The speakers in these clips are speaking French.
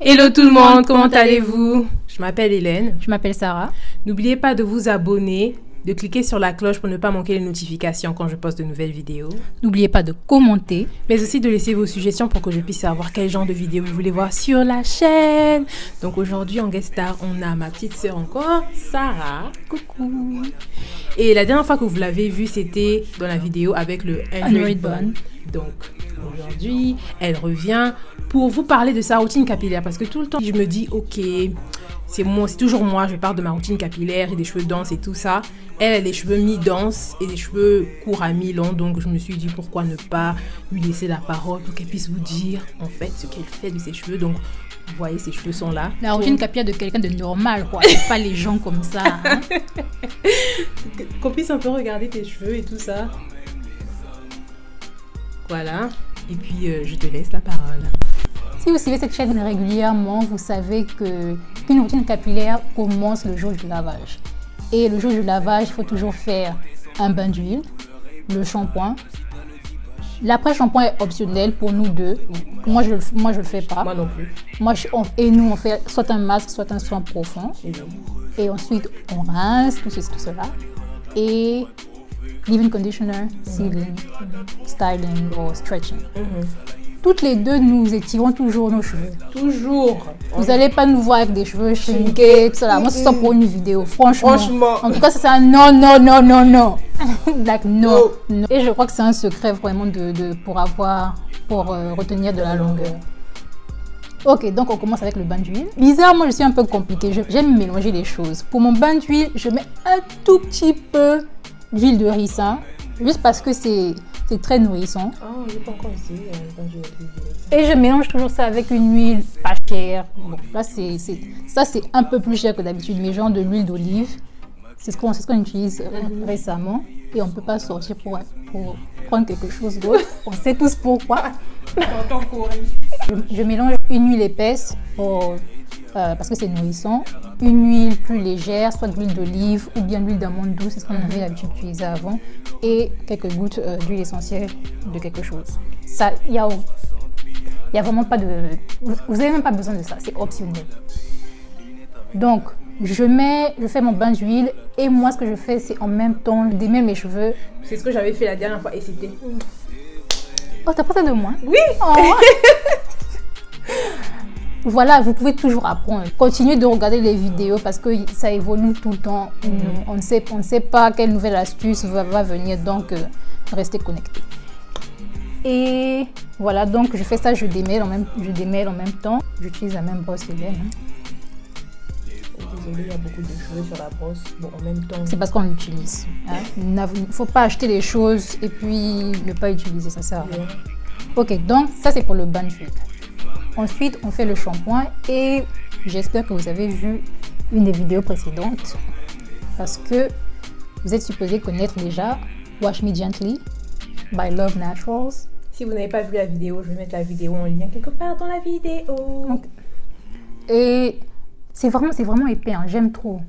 Hello tout le monde, comment allez-vous? Je m'appelle Hélène. Je m'appelle Sarah. N'oubliez pas de vous abonner, de cliquer sur la cloche pour ne pas manquer les notifications quand je poste de nouvelles vidéos. N'oubliez pas de commenter. Mais aussi de laisser vos suggestions pour que je puisse savoir quel genre de vidéo vous voulez voir sur la chaîne. Donc aujourd'hui en guest star, on a ma petite sœur encore, Sarah. Coucou. Et la dernière fois que vous l'avez vue, c'était dans la vidéo avec le Android Bun. Donc aujourd'hui, elle revient pour vous parler de sa routine capillaire. Parce que tout le temps, je me dis, ok, c'est toujours moi, je parle de ma routine capillaire, j'ai des cheveux denses et tout ça. Elle a des cheveux mi-denses et des cheveux courts à mi-long. Donc je me suis dit, pourquoi ne pas lui laisser la parole pour qu'elle puisse vous dire en fait ce qu'elle fait de ses cheveux. Donc vous voyez, ses cheveux sont là. La routine capillaire de quelqu'un de normal, quoi. Et pas les gens comme ça. Hein. Qu'on puisse un peu regarder tes cheveux et tout ça. Voilà. Et puis je te laisse la parole. Si vous suivez cette chaîne régulièrement, vous savez qu'une routine capillaire commence le jour du lavage. Et le jour du lavage, il faut toujours faire un bain d'huile, le shampoing. L'après-shampoing est optionnel pour nous deux. Moi, je le fais pas. Moi non plus. Et nous, on fait soit un masque, soit un soin profond. Et ensuite, on rince, tout cela. Et leave-in conditioner, sealing, styling ou stretching. Toutes les deux, nous étirons toujours nos cheveux. Toujours. Vous n'allez pas nous voir avec des cheveux shrinkés, tout ça. Moi, c'est ça pour une vidéo, franchement. En tout cas, c'est un non. Like, non. Et je crois que c'est un secret vraiment pour retenir de la longueur. Ok, donc on commence avec le bain d'huile. Bizarrement, je suis un peu compliquée. J'aime mélanger les choses. Pour mon bain d'huile, je mets un tout petit peu d'huile de ricin, juste parce que c'est très nourrissant. Oh, j'ai pas encore essayé quand j'ai Et je mélange toujours ça avec une huile pas chère. Bon, là, c'est un peu plus cher que d'habitude, mais genre de l'huile d'olive. C'est ce qu'on utilise récemment. Et on ne peut pas sortir pour prendre quelque chose d'autre. On sait tous pourquoi. Je mélange une huile épaisse parce que c'est nourrissant, une huile plus légère, soit de l'huile d'olive ou bien l'huile d'amande douce, c'est ce qu'on avait l'habitude d'utiliser avant, et quelques gouttes d'huile essentielle de quelque chose. Ça, il y a vraiment pas de... Vous n'avez même pas besoin de ça, c'est optionnel. Donc, je fais mon bain d'huile et moi, ce que je fais, c'est en même temps démêler mes cheveux. C'est ce que j'avais fait la dernière fois et c'était... Oh, t'as pas ça de moi? Oui. Oh. Voilà, vous pouvez toujours apprendre. Continuez de regarder les vidéos parce que ça évolue tout le temps. On ne sait pas quelle nouvelle astuce va venir, donc restez connectés. Et voilà, donc je fais ça, je démêle en même temps. J'utilise la même brosse Hélène. Désolée, il y a beaucoup de cheveux sur la brosse. Bon, en même temps... C'est parce qu'on l'utilise. Hein. Il ne faut pas acheter les choses et puis ne pas utiliser, ça sert à rien. Ok, donc ça c'est pour le bain d'huile. Ensuite, on fait le shampoing et j'espère que vous avez vu une des vidéos précédentes parce que vous êtes supposé connaître déjà Wash Me Gently by Love Naturals. Si vous n'avez pas vu la vidéo, je vais mettre la vidéo en lien quelque part dans la vidéo. Okay. Et c'est vraiment épais, hein. J'aime trop.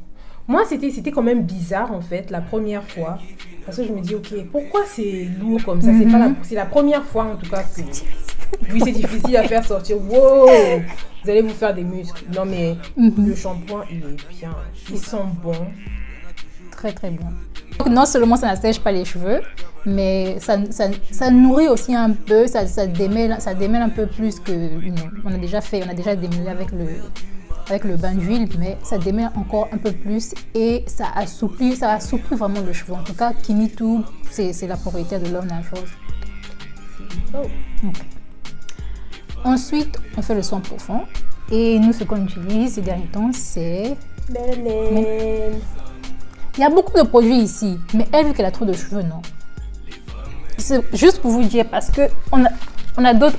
Moi, c'était quand même bizarre en fait la première fois parce que je me dis ok, pourquoi c'est lourd comme ça? C'est la première fois en tout cas que... Oui, c'est difficile à faire sortir. Wow! Vous allez vous faire des muscles. Non, mais le shampoing, il est bien. Il sent bon. Très, très bon. Donc, non seulement ça n'assèche pas les cheveux, mais ça nourrit aussi un peu. Ça démêle un peu plus que... On a déjà démêlé avec le bain d'huile, mais ça démêle encore un peu plus et ça assouplit vraiment le cheveu. En tout cas, Kimitou, c'est la propriétaire de Love Naturals. Oh. Okay. Ensuite, on fait le soin profond. Et nous, ce qu'on utilise ces derniers temps, c'est... Il y a beaucoup de produits ici, mais elle, vu qu'elle a trop de cheveux, non. C'est juste pour vous dire, parce que on a d'autres,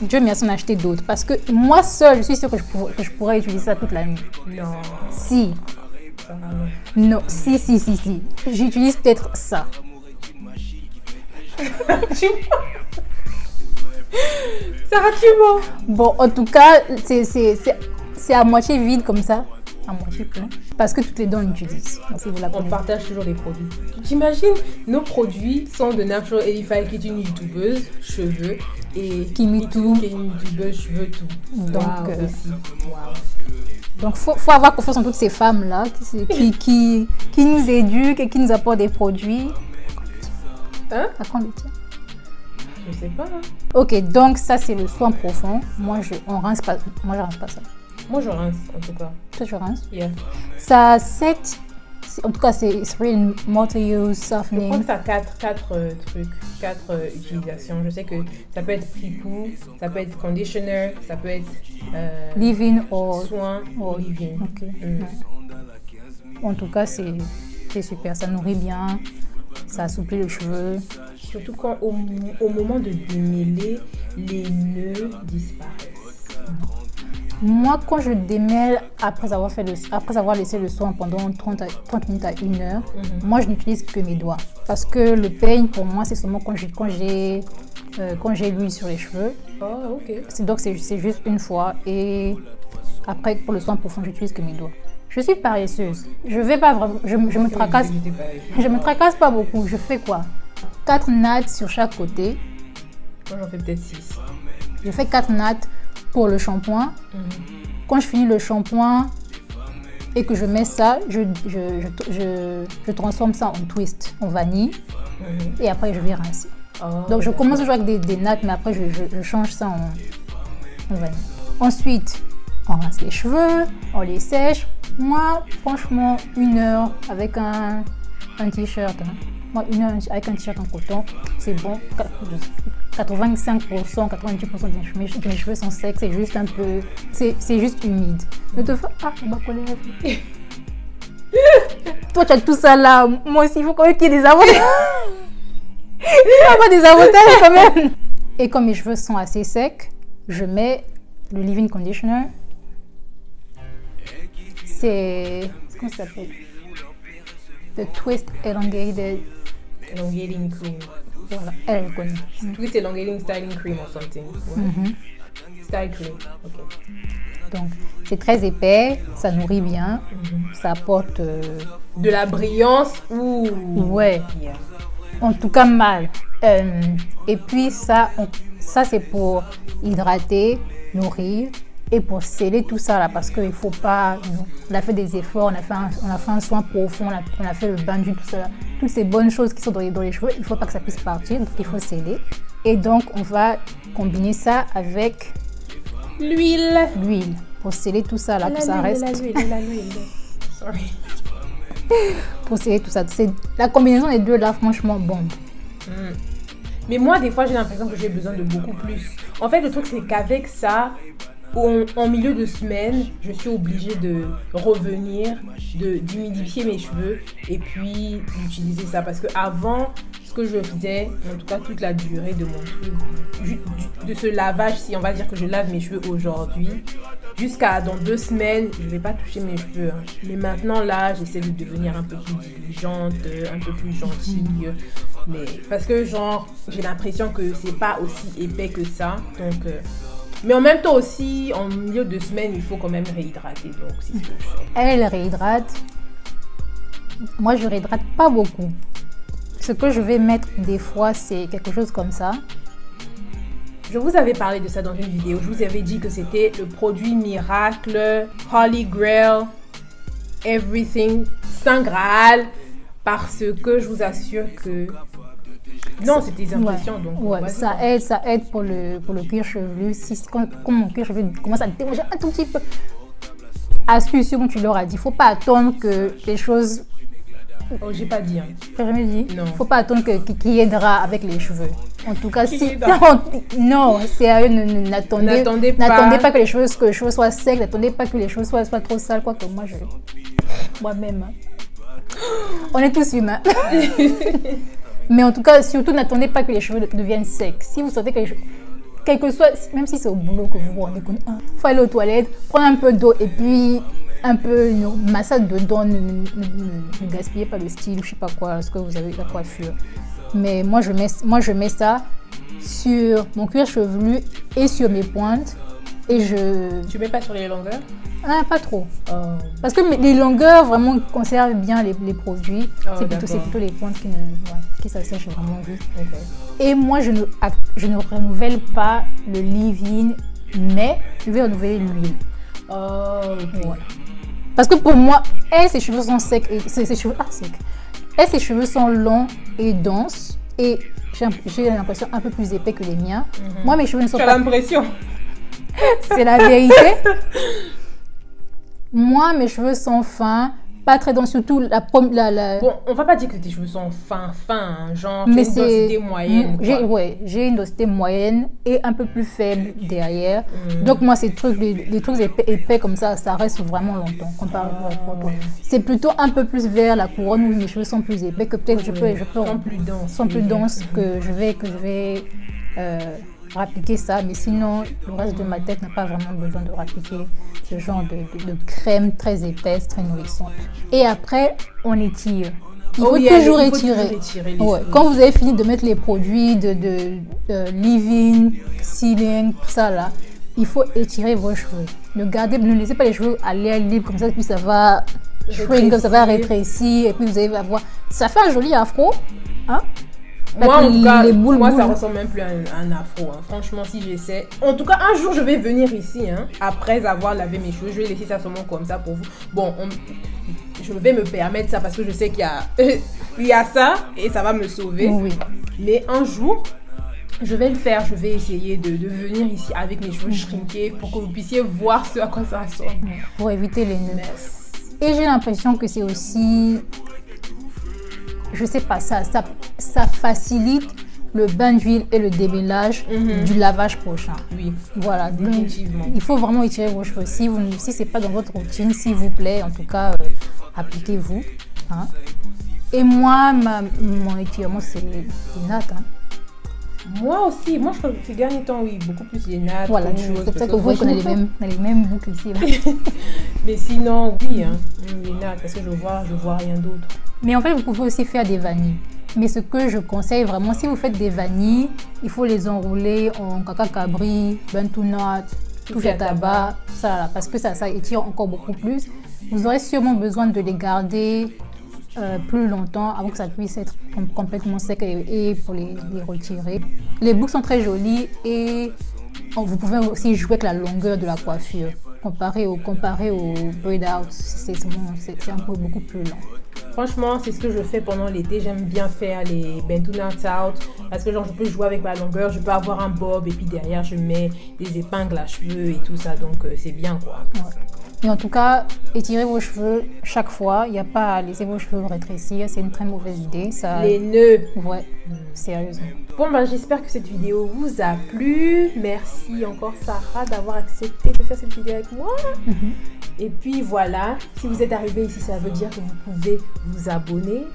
Dieu merci, on a acheté d'autres. Parce que moi seule, je suis sûre que je pourrais utiliser ça toute la nuit. Non. Si. Non, si. J'utilise peut-être ça. Sarah, tu mens. Bon, en tout cas, c'est à moitié vide comme ça. à moitié plein. Parce que toutes les deux on utilise. Donc, si vous la on partage toujours les produits. J'imagine, nos produits sont de Natural 85 qui est une youtubeuse, cheveux, et Kimi tout. Qui est une youtubeuse, cheveux, tout. Donc, aussi. Donc, faut avoir confiance en toutes ces femmes-là qui nous éduquent et qui nous apportent des produits. Hein? À quand le tien? Je sais pas. Hein. Ok, donc ça c'est le soin profond. Moi, je rince pas ça. Moi, je rince, en tout cas. Toi, je rince? Yeah. Ça a 7... En tout cas, c'est really multi-use softening. Je crois que ça a 4 trucs, 4 utilisations. Je sais que ça peut être pripou, ça peut être conditioner, ça peut être leave-in ou soin ou leave-in. Okay. En tout cas, c'est super. Ça nourrit bien, ça assouplit le cheveu. Surtout quand au moment de démêler, les nœuds disparaissent. Moi, quand je démêle après avoir laissé le soin pendant 30 minutes à 1 heure, moi, je n'utilise que mes doigts. Parce que le peigne, pour moi, c'est seulement quand j'ai l'huile sur les cheveux. Oh, ok. Donc, c'est juste une fois. Et après, pour le soin profond, j'utilise que mes doigts. Je suis paresseuse. Je vais pas vraiment... Je me tracasse. Je me tracasse pas beaucoup. Je fais quoi? 4 nattes sur chaque côté. Moi, j'en fais peut-être 6. Je fais 4 nattes pour le shampoing. Quand je finis le shampoing et que je mets ça, je transforme ça en twist, en vanille. Et après, je vais rincer. Donc, je commence toujours avec des nattes, mais après, je change ça en vanille. Ensuite, on rince les cheveux, on les sèche. Moi, franchement, 1 heure avec un t-shirt. Moi, 1 heure avec un t-shirt en coton, c'est bon. 85%, 90% de mes cheveux sont secs, c'est juste un peu... C'est juste humide. Ne te fais... Ah, ma collègue. Toi, tu as tout ça là. Moi aussi, il faut quand même qu'il y ait des avantages. Il faut avoir des avantages quand même. Et comme mes cheveux sont assez secs, je mets le leave-in conditioner. C'est... Comment ça s'appelle? The Twist Elongating Cream. Voilà, elle connaît. Twist Elongating Styling Cream or something. Ouais. Style Cream, ok. Donc, c'est très épais, ça nourrit bien, ça apporte... De la brillance ou... Ouais, yeah. En tout cas mal. Et puis ça c'est pour hydrater, nourrir et pour sceller tout ça là, parce qu'il faut pas... On a fait des efforts, on a fait un soin profond, on a fait le bain d'huile, tout ça là. Toutes ces bonnes choses qui sont dans les cheveux, il ne faut pas que ça puisse partir, donc il faut sceller. Et donc on va combiner ça avec... L'huile pour sceller tout ça là, que ça reste. L'huile. Sorry. Pour sceller tout ça. La combinaison des deux là, franchement, bombe. Mais moi, des fois, j'ai l'impression que j'ai besoin de beaucoup plus. En fait, le truc, c'est qu'avec ça, en milieu de semaine, je suis obligée de revenir, d'humidifier mes cheveux et puis d'utiliser ça. Parce qu'avant, ce que je faisais, en tout cas toute la durée de mon truc, de ce lavage, si on va dire que je lave mes cheveux aujourd'hui, jusqu'à dans 2 semaines, je ne vais pas toucher mes cheveux. Hein. Mais maintenant, là, j'essaie de devenir un peu plus diligente, un peu plus gentille. Mais, parce que, genre, j'ai l'impression que c'est pas aussi épais que ça. Donc... mais en même temps aussi, en milieu de semaine, il faut quand même réhydrater. Donc, c'est ce que je fais. Elle réhydrate. Moi, je réhydrate pas beaucoup. Ce que je vais mettre des fois, c'est quelque chose comme ça. Je vous avais parlé de ça dans une vidéo. Je vous avais dit que c'était le produit miracle, Holy Grail, Everything, Saint Graal. Parce que je vous assure que... Non, c'est des impressions. Donc, ouais, ça aide pour le cuir chevelu. Quand mon cuir chevelu commence à démanger un tout petit peu. Astuce, comme tu leur as dit, il ne faut pas attendre que les choses... Oh, j'ai pas dit. Hein. T'as jamais dit? Non. Il ne faut pas attendre qu'il y ait drap avec les cheveux. En tout cas, si... Non, sérieux, n'attendez pas que les cheveux soient secs, n'attendez pas que les cheveux soient trop sales. Quoi que moi-même... On est tous humains. Mais en tout cas, surtout, n'attendez pas que les cheveux deviennent secs. Si vous sentez que les cheveux... Quel que soit... Même si c'est au boulot que vous vous rendez compte, il faut aller aux toilettes, prendre un peu d'eau et puis... un peu massage dedans, ne gaspillez pas le style, je sais pas quoi, ce que vous avez la coiffure. Mais moi je mets ça sur mon cuir chevelu et sur mes pointes Et je... Tu mets pas sur les longueurs? Ah, pas trop. Parce que les longueurs vraiment conservent bien les produits. C'est plutôt les pointes qui s'assèchent vraiment vite. Et moi, je ne renouvelle pas le leave-in, mais je vais renouveler l'huile. Voilà. Parce que pour moi, ses cheveux sont secs. Ses cheveux sont longs et denses. Et j'ai l'impression un peu plus épais que les miens. Moi, mes cheveux ne sont pas... Tu as l'impression? C'est la vérité. Moi, mes cheveux sont fins, pas très denses, surtout Bon, on va pas dire que tes cheveux sont fins, hein, genre mais tu as une densité moyenne. J'ai une densité moyenne et un peu plus faible derrière. Donc moi, les trucs épais comme ça reste vraiment longtemps. C'est plutôt un peu plus vers la couronne où mes cheveux sont plus épais que peut-être sont plus denses que je vais appliquer ça, mais sinon le reste de ma tête n'a pas vraiment besoin de appliquer ce genre de crème très épaisse, très nourrissante. Et après on étire. Il faut toujours étirer. Quand vous avez fini de mettre les produits de leave-in, sealing, tout ça là, il faut étirer vos cheveux. Ne laissez pas les cheveux à l'air libre comme ça, puis ça va rétrécir et puis vous allez avoir, ça fait un joli afro, hein? Moi, en tout cas, ça ressemble même plus à un afro. Hein. Franchement, si j'essaie... En tout cas, un jour, je vais venir ici, hein, après avoir lavé mes cheveux. Je vais laisser ça seulement comme ça pour vous. Bon, je vais me permettre ça parce que je sais qu'il y a ça et ça va me sauver. Oui. Mais un jour, je vais le faire. Je vais essayer de venir ici avec mes cheveux shrinkés pour que vous puissiez voir ce à quoi ça ressemble. Pour éviter les nœuds. Et j'ai l'impression que c'est aussi... Je sais pas, ça facilite le bain d'huile et le débellage du lavage prochain. Oui, voilà. Définitivement. Il faut vraiment étirer vos cheveux. Si c'est pas dans votre routine, s'il vous plaît, en tout cas, appliquez-vous. Hein. Et moi, mon étirement, c'est nat. Hein. Moi aussi, je crois que ces derniers temps, oui, beaucoup plus les nattes. Voilà, c'est pour ça que vous voyez qu'on a les mêmes boucles ici. Mais sinon, oui, hein, les nattes, parce que je vois rien d'autre. Mais en fait, vous pouvez aussi faire des vanilles. Mais ce que je conseille vraiment, si vous faites des vanilles, il faut les enrouler en caca cabri, bento nut, tout fait tabac, ça là, parce que ça étire encore beaucoup plus. Vous aurez sûrement besoin de les garder plus longtemps avant que ça puisse être complètement sec et pour les retirer. Les boucles sont très jolies et vous pouvez aussi jouer avec la longueur de la coiffure. Comparé au braid out, c'est un peu beaucoup plus long. Franchement, c'est ce que je fais pendant l'été. J'aime bien faire les bento nut out parce que genre je peux jouer avec ma longueur, je peux avoir un bob et puis derrière je mets des épingles à cheveux et tout ça, donc c'est bien quoi. Ouais. Et en tout cas, étirez vos cheveux chaque fois. Il n'y a pas à laisser vos cheveux rétrécir. C'est une très mauvaise idée. Ça... Les nœuds. Ouais, sérieusement. Bon, j'espère que cette vidéo vous a plu. Merci encore Sarah d'avoir accepté de faire cette vidéo avec moi. Et puis voilà, si vous êtes arrivé ici, ça veut dire que vous pouvez vous abonner.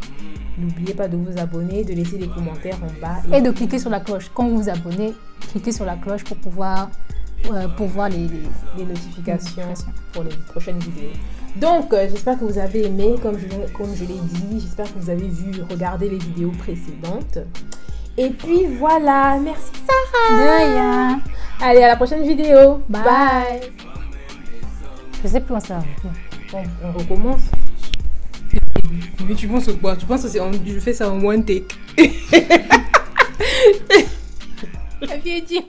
N'oubliez pas de vous abonner, de laisser des commentaires en bas. Et de cliquer sur la cloche. Quand vous vous abonnez, cliquez sur la cloche pour voir les notifications pour les prochaines vidéos. Donc, j'espère que vous avez aimé, comme je l'ai dit. J'espère que vous avez regardé les vidéos précédentes. Et puis voilà, merci Sarah. De rien. Allez, à la prochaine vidéo. Bye. Je sais plus où ça va. Bon, on recommence. Mais tu penses quoi? Tu penses que je fais ça en one take? La vieille dit.